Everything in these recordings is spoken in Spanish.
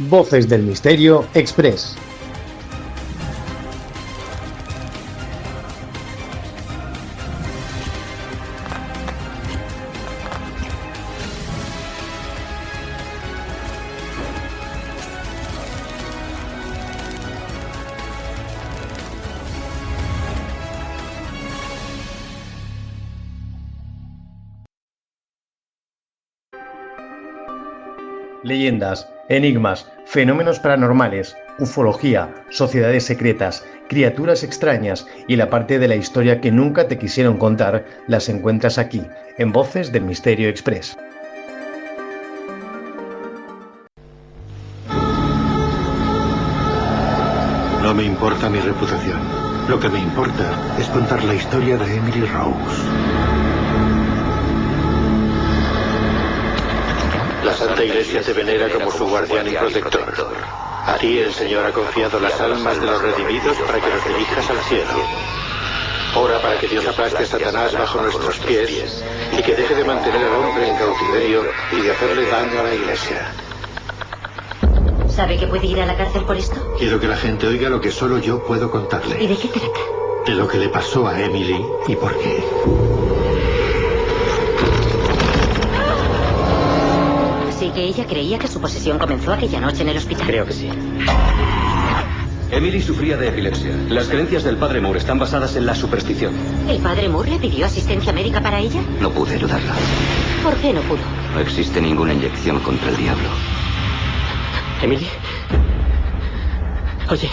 Voces del Misterio Express. Leyendas, enigmas, fenómenos paranormales, ufología, sociedades secretas, criaturas extrañas y la parte de la historia que nunca te quisieron contar las encuentras aquí, en Voces del Misterio Express. No me importa mi reputación. Lo que me importa es contar la historia de Emily Rose. La Santa Iglesia te venera como su guardián y protector. A ti el Señor ha confiado las almas de los redimidos para que los dirijas al cielo. Ora para que Dios aplaste a Satanás bajo nuestros pies y que deje de mantener al hombre en cautiverio y de hacerle daño a la Iglesia. ¿Sabe que puede ir a la cárcel por esto? Quiero que la gente oiga lo que solo yo puedo contarle. ¿Y de qué trata? De lo que le pasó a Emily y por qué. Así que ella creía que su posesión comenzó aquella noche en el hospital. Creo que sí. Emily sufría de epilepsia. Las creencias del padre Moore están basadas en la superstición. ¿El padre Moore le pidió asistencia médica para ella? No pude ayudarla. ¿Por qué no pudo? No existe ninguna inyección contra el diablo. Emily. Oye.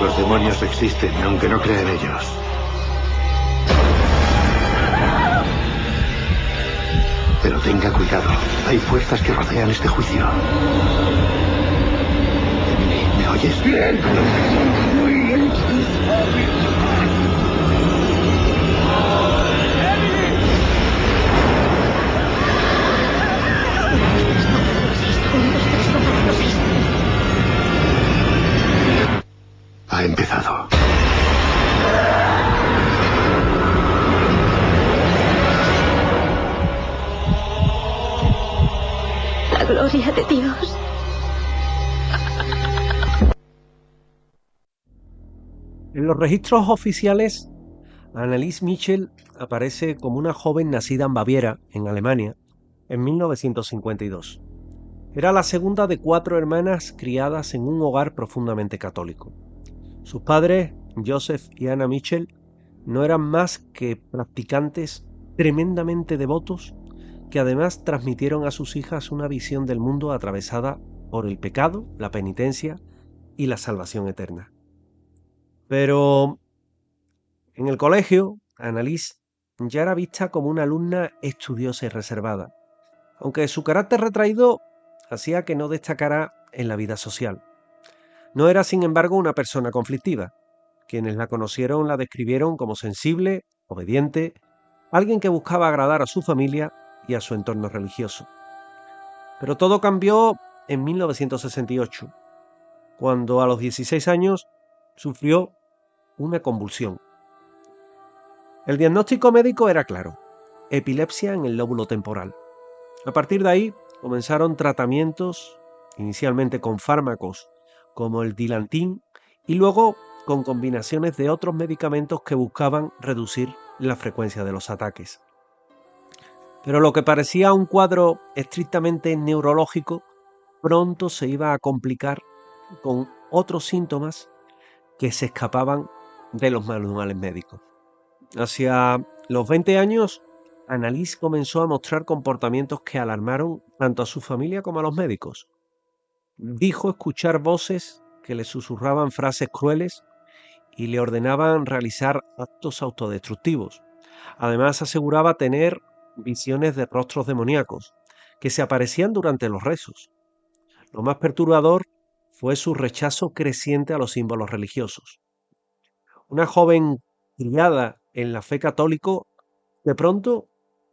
Los demonios existen, aunque no crea en ellos. Pero tenga cuidado. Hay fuerzas que rodean este juicio. ¿Me oyes? Bien. Ha empezado. La gloria de Dios. En los registros oficiales, Anneliese Michel aparece como una joven nacida en Baviera, en Alemania, en 1952. Era la segunda de 4 hermanas criadas en un hogar profundamente católico. Sus padres, Joseph y Anna Michel, no eran más que practicantes tremendamente devotos que además transmitieron a sus hijas una visión del mundo atravesada por el pecado, la penitencia y la salvación eterna. Pero en el colegio, Anneliese ya era vista como una alumna estudiosa y reservada, aunque su carácter retraído hacía que no destacara en la vida social. No era, sin embargo, una persona conflictiva. Quienes la conocieron la describieron como sensible, obediente, alguien que buscaba agradar a su familia y a su entorno religioso. Pero todo cambió en 1968, cuando a los 16 años sufrió una convulsión. El diagnóstico médico era claro: epilepsia en el lóbulo temporal. A partir de ahí comenzaron tratamientos, inicialmente con fármacos como el Dilantin y luego con combinaciones de otros medicamentos que buscaban reducir la frecuencia de los ataques. Pero lo que parecía un cuadro estrictamente neurológico pronto se iba a complicar con otros síntomas que se escapaban de los manuales médicos. Hacia los 20 años, Anneliese comenzó a mostrar comportamientos que alarmaron tanto a su familia como a los médicos. Dijo escuchar voces que le susurraban frases crueles y le ordenaban realizar actos autodestructivos. Además, aseguraba tener visiones de rostros demoníacos que se aparecían durante los rezos. Lo más perturbador fue su rechazo creciente a los símbolos religiosos. Una joven criada en la fe católica, de pronto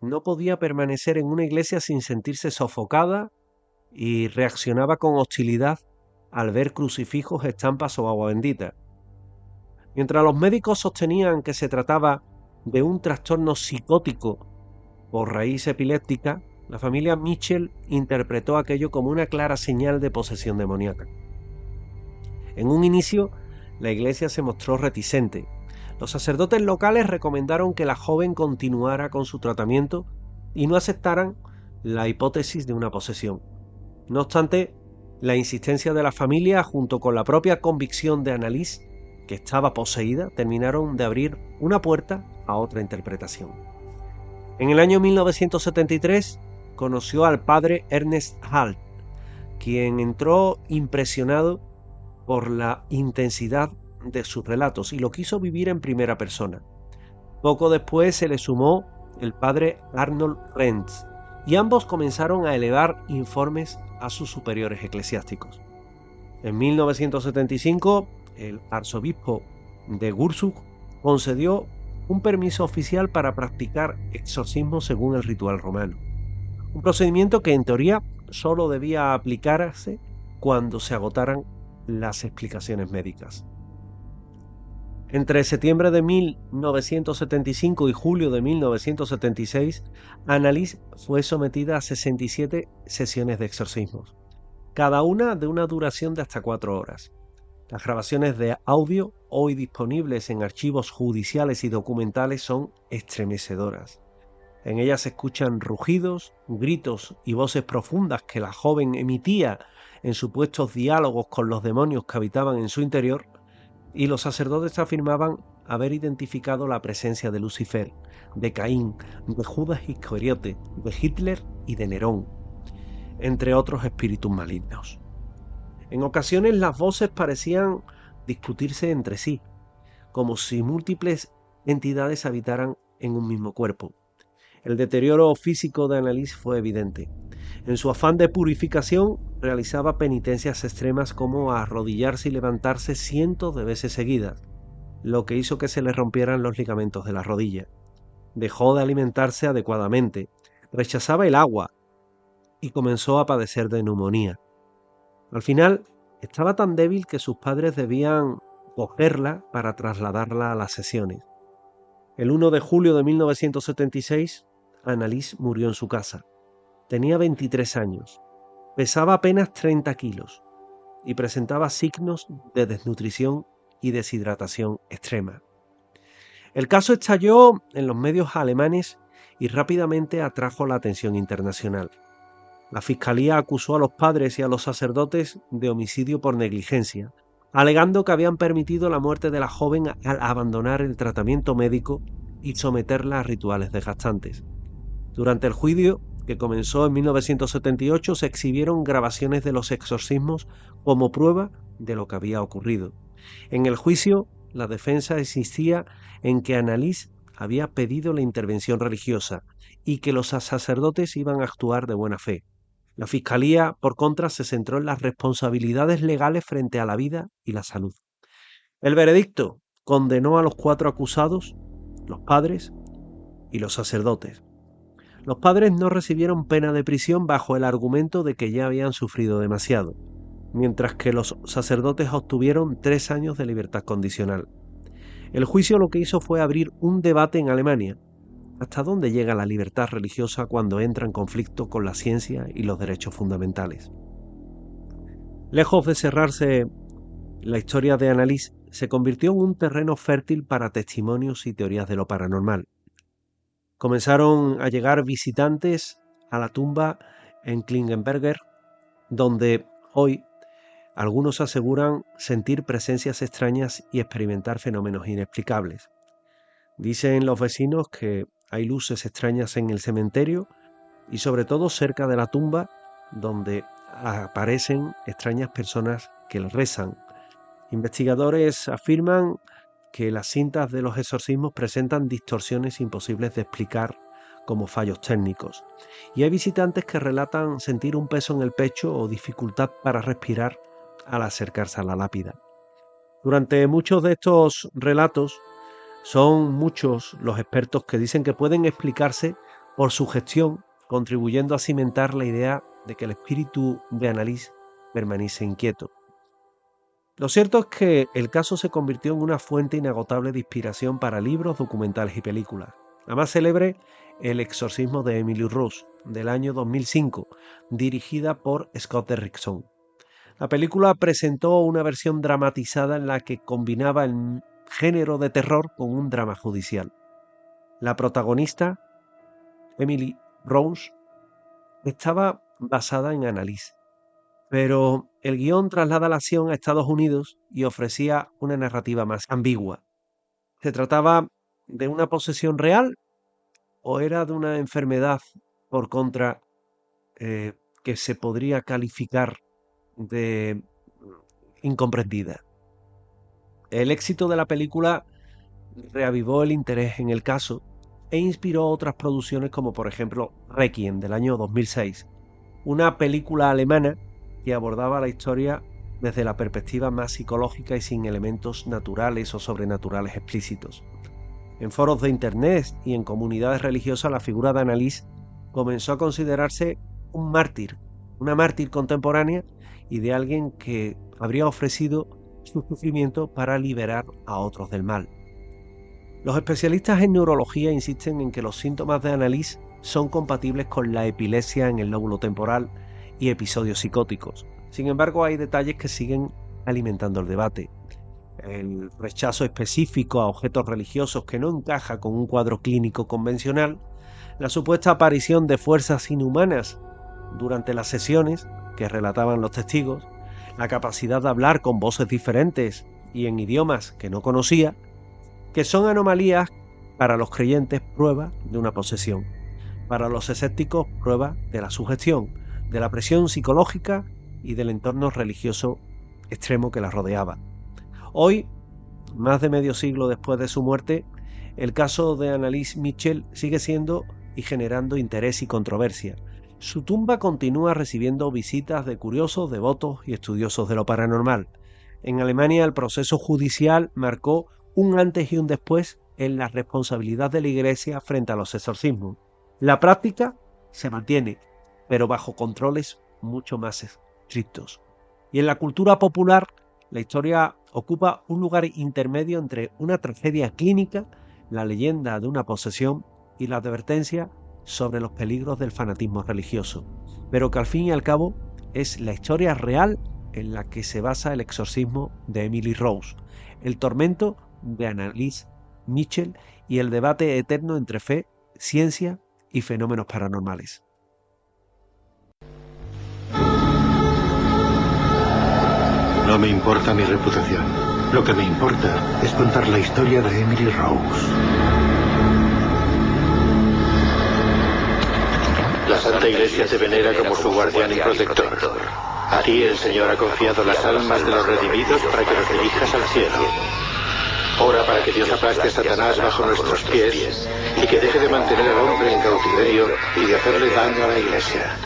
no podía permanecer en una iglesia sin sentirse sofocada y reaccionaba con hostilidad al ver crucifijos, estampas o agua bendita. Mientras los médicos sostenían que se trataba de un trastorno psicótico por raíz epiléptica, la familia Mitchell interpretó aquello como una clara señal de posesión demoníaca. En un inicio, la iglesia se mostró reticente. Los sacerdotes locales recomendaron que la joven continuara con su tratamiento y no aceptaran la hipótesis de una posesión. No obstante, la insistencia de la familia, junto con la propia convicción de Annalise, que estaba poseída, terminaron de abrir una puerta a otra interpretación. En el año 1973 conoció al padre Ernest Halt, quien entró impresionado por la intensidad de sus relatos y lo quiso vivir en primera persona. Poco después se le sumó el padre Arnold Renz y ambos comenzaron a elevar informes a sus superiores eclesiásticos. En 1975, el arzobispo de Würzburg concedió un permiso oficial para practicar exorcismos según el ritual romano. Un procedimiento que en teoría solo debía aplicarse cuando se agotaran las explicaciones médicas. Entre septiembre de 1975 y julio de 1976, Annalise fue sometida a 67 sesiones de exorcismos, cada una de una duración de hasta 4 horas. Las grabaciones de audio, hoy disponibles en archivos judiciales y documentales, son estremecedoras. En ellas se escuchan rugidos, gritos y voces profundas que la joven emitía en supuestos diálogos con los demonios que habitaban en su interior, y los sacerdotes afirmaban haber identificado la presencia de Lucifer, de Caín, de Judas Iscariote, de Hitler y de Nerón, entre otros espíritus malignos. En ocasiones las voces parecían discutirse entre sí, como si múltiples entidades habitaran en un mismo cuerpo. El deterioro físico de Annalise fue evidente. En su afán de purificación, realizaba penitencias extremas como arrodillarse y levantarse cientos de veces seguidas, lo que hizo que se le rompieran los ligamentos de la rodilla. Dejó de alimentarse adecuadamente, rechazaba el agua y comenzó a padecer de neumonía. Al final, estaba tan débil que sus padres debían cogerla para trasladarla a las sesiones. El 1 de julio de 1976, Annalise murió en su casa. Tenía 23 años, pesaba apenas 30 kilos y presentaba signos de desnutrición y deshidratación extrema. El caso estalló en los medios alemanes y rápidamente atrajo la atención internacional. La fiscalía acusó a los padres y a los sacerdotes de homicidio por negligencia, alegando que habían permitido la muerte de la joven al abandonar el tratamiento médico y someterla a rituales desgastantes. Durante el juicio, que comenzó en 1978, se exhibieron grabaciones de los exorcismos como prueba de lo que había ocurrido. En el juicio, la defensa insistía en que Annalise había pedido la intervención religiosa y que los sacerdotes iban a actuar de buena fe. La fiscalía, por contra, se centró en las responsabilidades legales frente a la vida y la salud. El veredicto condenó a los 4 acusados, los padres y los sacerdotes. Los padres no recibieron pena de prisión bajo el argumento de que ya habían sufrido demasiado, mientras que los sacerdotes obtuvieron 3 años de libertad condicional. El juicio lo que hizo fue abrir un debate en Alemania. ¿Hasta dónde llega la libertad religiosa cuando entra en conflicto con la ciencia y los derechos fundamentales? Lejos de cerrarse, la historia de Annalise se convirtió en un terreno fértil para testimonios y teorías de lo paranormal. Comenzaron a llegar visitantes a la tumba en Klingenberger, donde hoy algunos aseguran sentir presencias extrañas y experimentar fenómenos inexplicables. Dicen los vecinos que hay luces extrañas en el cementerio y sobre todo cerca de la tumba, donde aparecen extrañas personas que le rezan. Investigadores afirman que las cintas de los exorcismos presentan distorsiones imposibles de explicar como fallos técnicos, y hay visitantes que relatan sentir un peso en el pecho o dificultad para respirar al acercarse a la lápida. Durante muchos de estos relatos, son muchos los expertos que dicen que pueden explicarse por sugestión, contribuyendo a cimentar la idea de que el espíritu de Annalise permanece inquieto. Lo cierto es que el caso se convirtió en una fuente inagotable de inspiración para libros, documentales y películas. La más célebre, El exorcismo de Emily Rose, del año 2005, dirigida por Scott Derrickson. La película presentó una versión dramatizada en la que combinaba el género de terror con un drama judicial. La protagonista, Emily Rose, estaba basada en Annalise, pero el guión traslada la acción a Estados Unidos y ofrecía una narrativa más ambigua. ¿Se trataba de una posesión real o era de una enfermedad por contra que se podría calificar de incomprendida? El éxito de la película reavivó el interés en el caso e inspiró otras producciones como por ejemplo Requiem del año 2006, una película alemana que abordaba la historia desde la perspectiva más psicológica y sin elementos naturales o sobrenaturales explícitos. En foros de internet y en comunidades religiosas la figura de Annalise comenzó a considerarse un mártir, una mártir contemporánea y de alguien que habría ofrecido su sufrimiento para liberar a otros del mal. Los especialistas en neurología insisten en que los síntomas de Annalise son compatibles con la epilepsia en el lóbulo temporal y episodios psicóticos. Sin embargo, hay detalles que siguen alimentando el debate. El rechazo específico a objetos religiosos que no encaja con un cuadro clínico convencional, la supuesta aparición de fuerzas inhumanas durante las sesiones que relataban los testigos, la capacidad de hablar con voces diferentes y en idiomas que no conocía, que son anomalías para los creyentes prueba de una posesión, para los escépticos prueba de la sugestión, de la presión psicológica y del entorno religioso extremo que la rodeaba. Hoy, más de medio siglo después de su muerte, el caso de Annalise Michel sigue siendo y generando interés y controversia. Su tumba continúa recibiendo visitas de curiosos, devotos y estudiosos de lo paranormal. En Alemania el proceso judicial marcó un antes y un después en la responsabilidad de la Iglesia frente a los exorcismos. La práctica se mantiene, pero bajo controles mucho más estrictos. Y en la cultura popular, la historia ocupa un lugar intermedio entre una tragedia clínica, la leyenda de una posesión y la advertencia sobre los peligros del fanatismo religioso, pero que al fin y al cabo es la historia real en la que se basa el exorcismo de Emily Rose, el tormento de Annalise Michel y el debate eterno entre fe, ciencia y fenómenos paranormales. No me importa mi reputación. Lo que me importa es contar la historia de Emily Rose. La Santa Iglesia te venera como su guardián y protector. A ti el Señor ha confiado las almas de los redimidos para que los dirijas al cielo. Ora para que Dios aplaste a Satanás bajo nuestros pies y que deje de mantener al hombre en cautiverio y de hacerle daño a la Iglesia.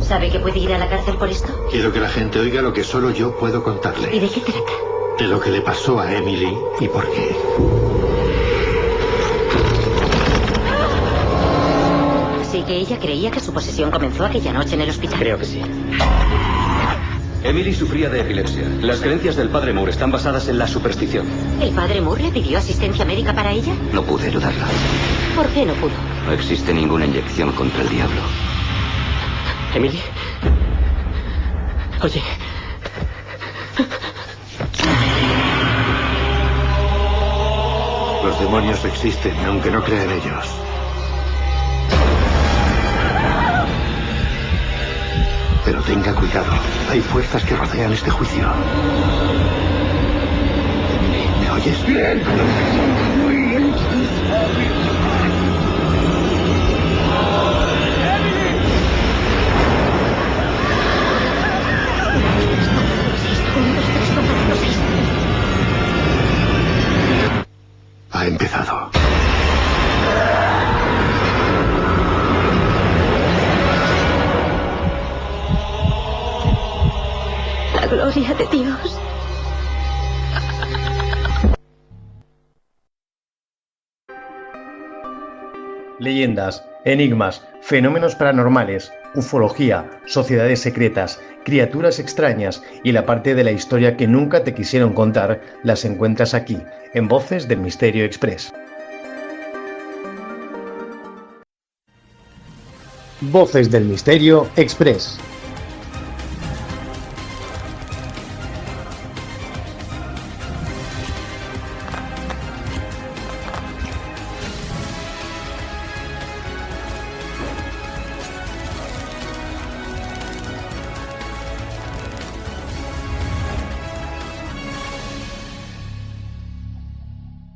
¿Sabe que puede ir a la cárcel por esto? Quiero que la gente oiga lo que solo yo puedo contarle. ¿Y de qué trata? De lo que le pasó a Emily y por qué. Así que ella creía que su posesión comenzó aquella noche en el hospital. Creo que sí. Emily sufría de epilepsia. Las creencias del padre Moore están basadas en la superstición. ¿El padre Moore le pidió asistencia médica para ella? No pude ayudarla. ¿Por qué no pudo? No existe ninguna inyección contra el diablo. ¿Emily? Oye. Los demonios existen, aunque no crea en ellos. Pero tenga cuidado. Hay fuerzas que rodean este juicio. ¿Me oyes? Bien. Ha empezado. La gloria de Dios. Leyendas, enigmas, fenómenos paranormales, ufología, sociedades secretas, criaturas extrañas y la parte de la historia que nunca te quisieron contar las encuentras aquí, en Voces del Misterio Express. Voces del Misterio Express.